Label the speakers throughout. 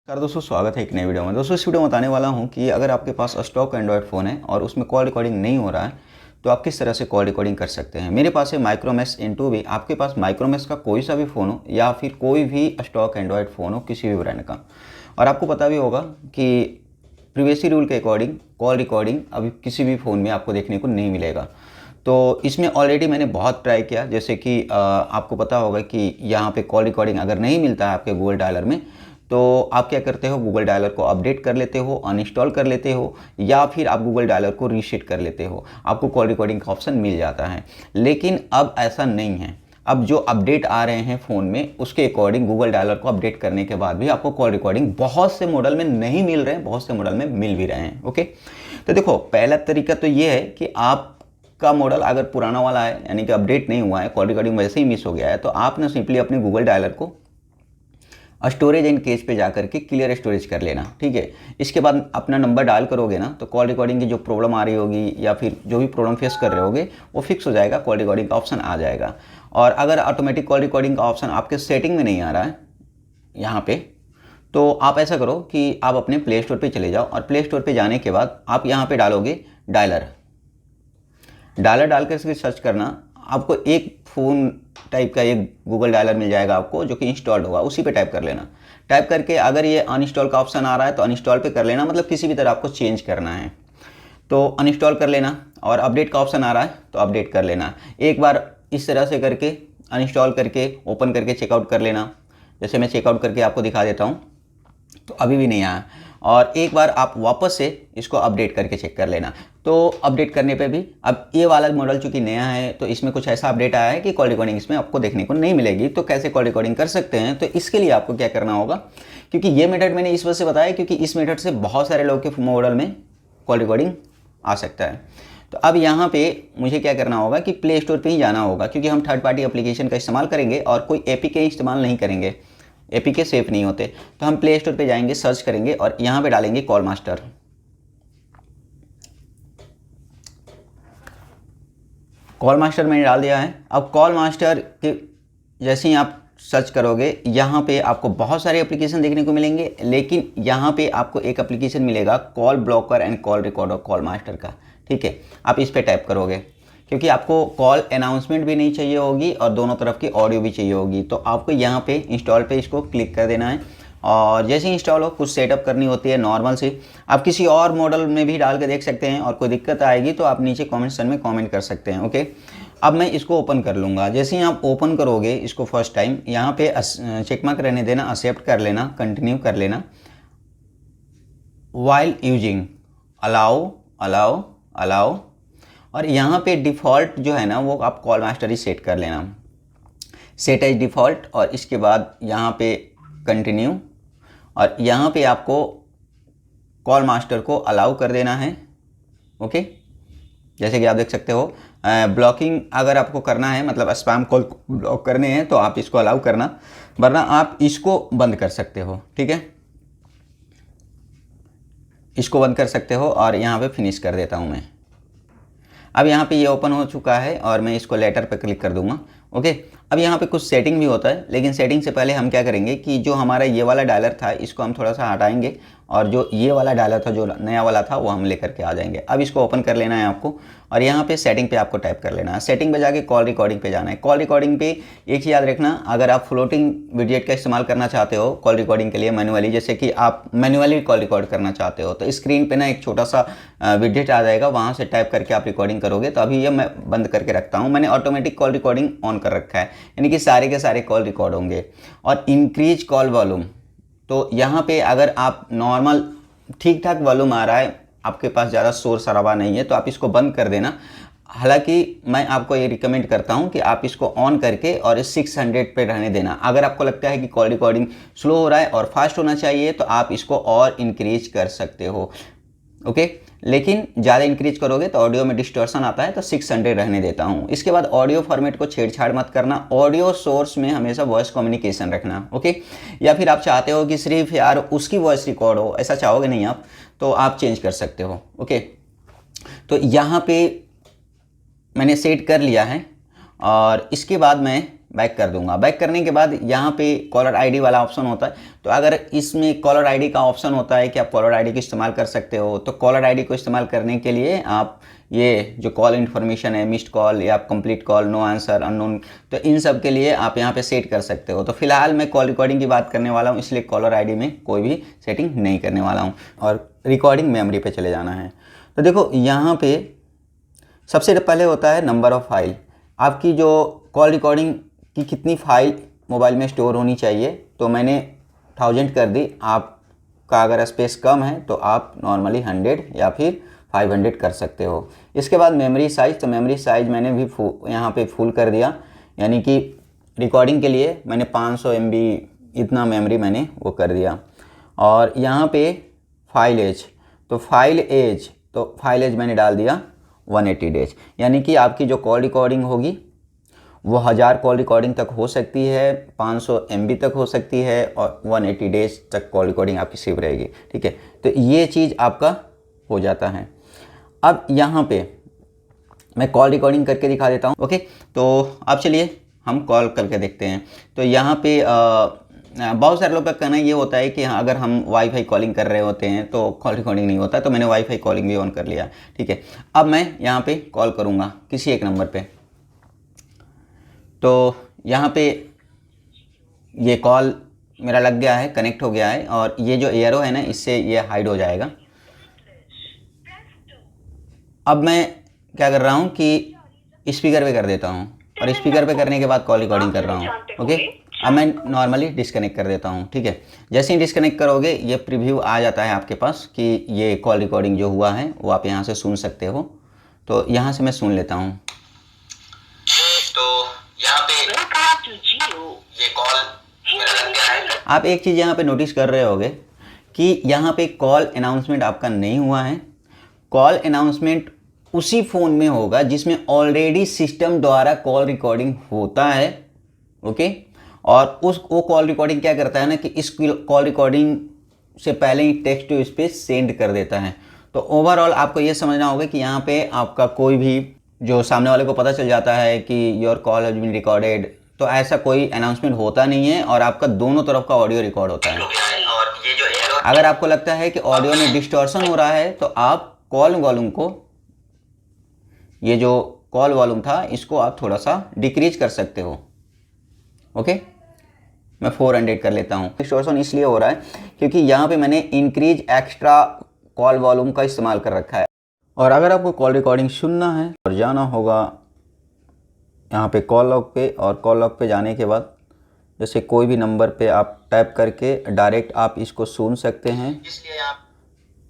Speaker 1: नमस्कार दोस्तों, स्वागत है एक नई वीडियो में। दोस्तों इस वीडियो में बताने वाला हूं कि अगर आपके पास स्टॉक एंड्रॉयड फ़ोन है और उसमें कॉल रिकॉर्डिंग नहीं हो रहा है तो आप किस तरह से कॉल रिकॉर्डिंग कर सकते हैं। मेरे पास है माइक्रोमैक्स N2 भी। आपके पास माइक्रोमैक्स का कोई सा भी फ़ोन हो या फिर कोई भी स्टॉक एंड्रॉयड फ़ोन हो किसी भी ब्रांड का, और आपको पता भी होगा कि प्रीवियसली रूल के अकॉर्डिंग कॉल रिकॉर्डिंग अभी किसी भी फ़ोन में आपको देखने को नहीं मिलेगा। तो इसमें ऑलरेडी मैंने बहुत ट्राई किया, जैसे कि आपको पता होगा कि यहाँ पे कॉल रिकॉर्डिंग अगर नहीं मिलता है आपके गूगल डायलर में, तो आप क्या करते हो, गूगल डायलर को अपडेट कर लेते हो, अनइंस्टॉल कर लेते हो, या फिर आप गूगल डायलर को रीसेट कर लेते हो, आपको कॉल रिकॉर्डिंग का ऑप्शन मिल जाता है। लेकिन अब ऐसा नहीं है। अब जो अपडेट आ रहे हैं फ़ोन में उसके अकॉर्डिंग गूगल डायलर को अपडेट करने के बाद भी आपको कॉल रिकॉर्डिंग बहुत से मॉडल में नहीं मिल रहे हैं, बहुत से मॉडल में मिल भी रहे हैं। ओके, तो देखो पहला तरीका तो ये है कि आपका मॉडल अगर पुराना वाला है, यानी कि अपडेट नहीं हुआ है, कॉल रिकॉर्डिंग वैसे ही मिस हो गया है, तो आपने सिंपली अपने गूगल डायलर को स्टोरेज एंड केस पे जाकर के क्लियर स्टोरेज कर लेना। ठीक है, इसके बाद अपना नंबर डायल करोगे ना, तो कॉल रिकॉर्डिंग की जो प्रॉब्लम आ रही होगी या फिर जो भी प्रॉब्लम फेस कर रहे होगे वो फिक्स हो जाएगा, कॉल रिकॉर्डिंग का ऑप्शन आ जाएगा। और अगर ऑटोमेटिक कॉल रिकॉर्डिंग का ऑप्शन आपके सेटिंग में नहीं आ रहा है यहाँ पे, तो आप ऐसा करो कि आप अपने प्ले स्टोर पर चले जाओ, और प्ले स्टोर पर जाने के बाद आप यहाँ पर डालोगे डायलर। डायलर डाल कर सर्च करना, आपको एक फ़ोन टाइप का एक गूगल डायलर मिल जाएगा आपको, जो कि इंस्टॉल्ड होगा, उसी पे टाइप कर लेना। टाइप करके अगर ये अनइंस्टॉल का ऑप्शन आ रहा है तो अनइंस्टॉल पे कर लेना, मतलब किसी भी तरह आपको चेंज करना है तो अनइंस्टॉल कर लेना, और अपडेट का ऑप्शन आ रहा है तो अपडेट कर लेना। एक बार इस तरह से करके अनइंस्टॉल करके ओपन करके चेकआउट कर लेना। जैसे मैं चेकआउट करके आपको दिखा देता हूँ, तो अभी भी नहीं आया। और एक बार आप वापस से इसको अपडेट करके चेक कर लेना। तो अपडेट करने पे भी अब ये वाला मॉडल चूंकि नया है तो इसमें कुछ ऐसा अपडेट आया है कि कॉल रिकॉर्डिंग इसमें आपको देखने को नहीं मिलेगी। तो कैसे कॉल रिकॉर्डिंग कर सकते हैं, तो इसके लिए आपको क्या करना होगा, क्योंकि ये मेथड मैंने इस वजह से बताया क्योंकि इस मेथड से बहुत सारे लोग के मॉडल में कॉल रिकॉर्डिंग आ सकता है। तो अब यहाँ पे मुझे क्या करना होगा कि प्ले स्टोर पर ही जाना होगा, क्योंकि हम थर्ड पार्टी एप्लीकेशन का इस्तेमाल करेंगे और कोई एपीके इस्तेमाल नहीं करेंगे, एपीके सेफ नहीं होते। तो हम प्ले स्टोर पे जाएंगे, सर्च करेंगे और यहाँ पे डालेंगे कॉल मास्टर। कॉल मास्टर मैंने डाल दिया है। अब कॉल मास्टर के जैसे ही आप सर्च करोगे, यहाँ पे आपको बहुत सारे एप्लीकेशन देखने को मिलेंगे, लेकिन यहाँ पे आपको एक एप्लीकेशन मिलेगा call blocker and call recorder call master का। ठीक है, आप इस पर टाइप करोगे, क्योंकि आपको कॉल अनाउंसमेंट भी नहीं चाहिए होगी और दोनों तरफ की ऑडियो भी चाहिए होगी। तो आपको यहाँ पे इंस्टॉल पे इसको क्लिक कर देना है, और जैसे ही इंस्टॉल हो कुछ सेटअप करनी होती है नॉर्मल से। आप किसी और मॉडल में भी डाल के देख सकते हैं, और कोई दिक्कत आएगी तो आप नीचे कमेंट सेक्शन में कमेंट कर सकते हैं। ओके, अब मैं इसको ओपन कर लूँगा। जैसे ही आप ओपन करोगे इसको फर्स्ट टाइम, यहाँ पे चेकमार्क रहने देना, एक्सेप्ट कर लेना, कंटिन्यू कर लेना, while using, allow allow allow, और यहाँ पे डिफ़ॉल्ट जो है ना वो आप कॉल मास्टर ही सेट कर लेना, सेट एज डिफ़ॉल्ट। और इसके बाद यहाँ पे कंटिन्यू, और यहाँ पे आपको कॉल मास्टर को अलाउ कर देना है। ओके, जैसे कि आप देख सकते हो, ब्लॉकिंग अगर आपको करना है, मतलब स्पैम कॉल ब्लॉक करने हैं तो आप इसको अलाउ करना, वरना आप इसको बंद कर सकते हो। ठीक है, इसको बंद कर सकते हो, और यहाँ पे फिनिश कर देता हूँ मैं। अब यहाँ पे ये ओपन हो चुका है और मैं इसको लेटर पे क्लिक कर दूंगा। ओके, अब यहाँ पे कुछ सेटिंग भी होता है, लेकिन सेटिंग से पहले हम क्या करेंगे कि जो हमारा ये वाला डायलर था इसको हम थोड़ा सा हटाएंगे, और जो ये वाला डायलर था जो नया वाला था वो हम लेकर के आ जाएंगे। अब इसको ओपन कर लेना है आपको, और यहाँ पे सेटिंग पे आपको टाइप कर लेना है। सेटिंग पे जाके कॉल रिकॉर्डिंग पे जाना है। कॉल रिकॉर्डिंग पे एक चीज़ याद रखना, अगर आप फ्लोटिंग विडजेट का इस्तेमाल करना चाहते हो कॉल रिकॉर्डिंग के लिए मैनुअली, जैसे कि आप मैनुअली कॉल रिकॉर्ड करना चाहते हो, तो स्क्रीन पे ना एक छोटा सा विडजेट आ जाएगा, वहाँ से टाइप करके आप रिकॉर्डिंग करोगे। तो अभी ये मैं बंद करके रखता हूँ, मैंने ऑटोमेटिक कॉल रिकॉर्डिंग ऑन कर रखा है, यानी कि सारे के सारे कॉल रिकॉर्ड होंगे। और इंक्रीज कॉल वॉल्यूम, तो यहाँ पे अगर आप नॉर्मल ठीक ठाक वॉल्यूम आ रहा है, आपके पास ज़्यादा शोर शराबा नहीं है, तो आप इसको बंद कर देना। हालांकि मैं आपको ये रिकमेंड करता हूं कि आप इसको ऑन करके और 600 पे रहने देना। अगर आपको लगता है कि कॉल रिकॉर्डिंग स्लो हो रहा है और फास्ट होना चाहिए तो आप इसको और इंक्रीज कर सकते हो। ओके, लेकिन ज़्यादा इंक्रीज करोगे तो ऑडियो में डिस्टॉर्शन आता है, तो 600 रहने देता हूँ। इसके बाद ऑडियो फॉर्मेट को छेड़छाड़ मत करना, ऑडियो सोर्स में हमेशा वॉइस कम्युनिकेशन रखना। ओके, या फिर आप चाहते हो कि सिर्फ यार उसकी वॉइस रिकॉर्ड हो, ऐसा चाहोगे नहीं आप, तो आप चेंज कर सकते हो। ओके, तो यहाँ पे मैंने सेट कर लिया है, और इसके बाद मैं बैक कर दूंगा। बैक करने के बाद यहाँ पे कॉलर आईडी वाला ऑप्शन होता है। तो अगर इसमें कॉलर आईडी का ऑप्शन होता है कि आप कॉलर आईडी को इस्तेमाल कर सकते हो, तो कॉलर आईडी को इस्तेमाल करने के लिए आप ये जो कॉल इन्फॉर्मेशन है, मिस्ड कॉल या complete call, no answer, unknown, तो इन सब के लिए आप यहाँ पे सेट कर सकते हो। तो फिलहाल मैं कॉल रिकॉर्डिंग की बात करने वाला हूँ, इसलिए कॉलर आईडी में कोई भी सेटिंग नहीं करने वाला हूँ और रिकॉर्डिंग मेमोरी पे चले जाना है। तो देखो यहाँ पे सबसे पहले होता है नंबर ऑफ़ फाइल। आपकी जो कॉल रिकॉर्डिंग की कितनी फ़ाइल मोबाइल में स्टोर होनी चाहिए, तो मैंने 1000 कर दी। आपका अगर स्पेस कम है तो आप नॉर्मली 100 या फिर 500 कर सकते हो। इसके बाद मेमोरी साइज़, तो मेमोरी साइज़ मैंने भी यहाँ पे फुल कर दिया, यानी कि रिकॉर्डिंग के लिए मैंने 500 MB इतना मेमोरी मैंने वो कर दिया। और यहाँ पे फाइल एज, तो फाइल एज मैंने डाल दिया 180 डेज, यानी कि आपकी जो कॉल रिकॉर्डिंग होगी वो 1000 कॉल रिकॉर्डिंग तक हो सकती है, 500 MB तक हो सकती है और 180 डेज तक कॉल रिकॉर्डिंग आपकी सेव रहेगी। ठीक है, तो ये चीज़ आपका हो जाता है। अब यहाँ पे मैं कॉल रिकॉर्डिंग करके दिखा देता हूँ। ओके, तो अब चलिए हम कॉल करके देखते हैं। तो यहाँ पे बहुत सारे लोग का कहना ये होता है कि हाँ, अगर हम वाईफाई कॉलिंग कर रहे होते हैं तो कॉल रिकॉर्डिंग नहीं होता, तो मैंने वाईफाई कॉलिंग भी ऑन कर लिया। ठीक है, अब मैं यहाँ पे कॉल करूँगा किसी एक नंबर पे। तो यहाँ पे ये कॉल मेरा लग गया है, कनेक्ट हो गया है, और ये जो एरो है ना, इससे ये हाइड हो जाएगा। अब मैं क्या कर रहा हूँ कि स्पीकर पे कर देता हूँ, और स्पीकर पे करने के बाद कॉल रिकॉर्डिंग कर रहा हूँ। ओके, अब मैं नॉर्मली डिस्कनेक्ट कर देता हूँ। ठीक है, जैसे ही डिस्कनेक्ट करोगे ये प्रीव्यू आ जाता है आपके पास कि ये कॉल रिकॉर्डिंग जो हुआ है वो आप यहाँ से सुन सकते हो। तो यहाँ से मैं सुन लेता हूँ। तो यहाँ पे ये कॉल मेरा लग गया है। आप एक चीज़ यहाँ पे नोटिस कर रहे होगे कि यहाँ पे कॉल अनाउंसमेंट आपका नहीं हुआ है। कॉल अनाउंसमेंट उसी फ़ोन में होगा जिसमें ऑलरेडी सिस्टम द्वारा कॉल रिकॉर्डिंग होता है। ओके, और वो कॉल रिकॉर्डिंग क्या करता है ना कि इस कॉल रिकॉर्डिंग से पहले ही टेक्स्ट टू स्पीच सेंड कर देता है। तो ओवरऑल आपको ये समझना होगा कि यहाँ पे आपका कोई भी जो सामने वाले को पता चल जाता है कि your call has been recorded, तो ऐसा कोई अनाउंसमेंट होता नहीं है और आपका दोनों तरफ का ऑडियो रिकॉर्ड होता है। और ये जो अगर आपको लगता है कि ऑडियो में डिस्टॉर्शन हो रहा है तो आप कॉल वॉल्यूम को, ये जो कॉल वॉल्यूम था इसको आप थोड़ा सा डिक्रीज कर सकते हो। ओके, मैं 400 कर लेता हूँ। डिस्टॉर्शन इसलिए हो रहा है क्योंकि यहाँ पे मैंने इंक्रीज एक्स्ट्रा कॉल वॉल्यूम का इस्तेमाल कर रखा है। और अगर आपको कॉल रिकॉर्डिंग सुनना है और जाना होगा यहाँ पे कॉल लॉग पे, और कॉल लॉग पे जाने के बाद जैसे कोई भी नंबर पे आप टैप करके डायरेक्ट आप इसको सुन सकते हैं।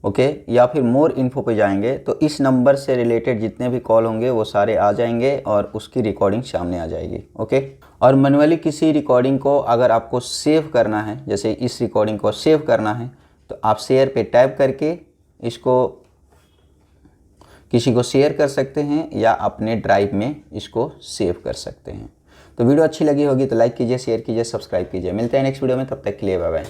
Speaker 1: ओके, या फिर मोर इन्फो पे जाएंगे तो इस नंबर से रिलेटेड जितने भी कॉल होंगे वो सारे आ जाएंगे और उसकी रिकॉर्डिंग सामने आ जाएगी। ओके, और मैनुअली किसी रिकॉर्डिंग को अगर आपको सेव करना है, जैसे इस रिकॉर्डिंग को सेव करना है, तो आप शेयर पे टैप करके इसको किसी को शेयर कर सकते हैं या अपने ड्राइव में इसको सेव कर सकते हैं। तो वीडियो अच्छी लगी होगी तो लाइक कीजिए, शेयर कीजिए, सब्सक्राइब कीजिए। मिलते हैं नेक्स्ट वीडियो में, तब तक के लिए बाय बाय।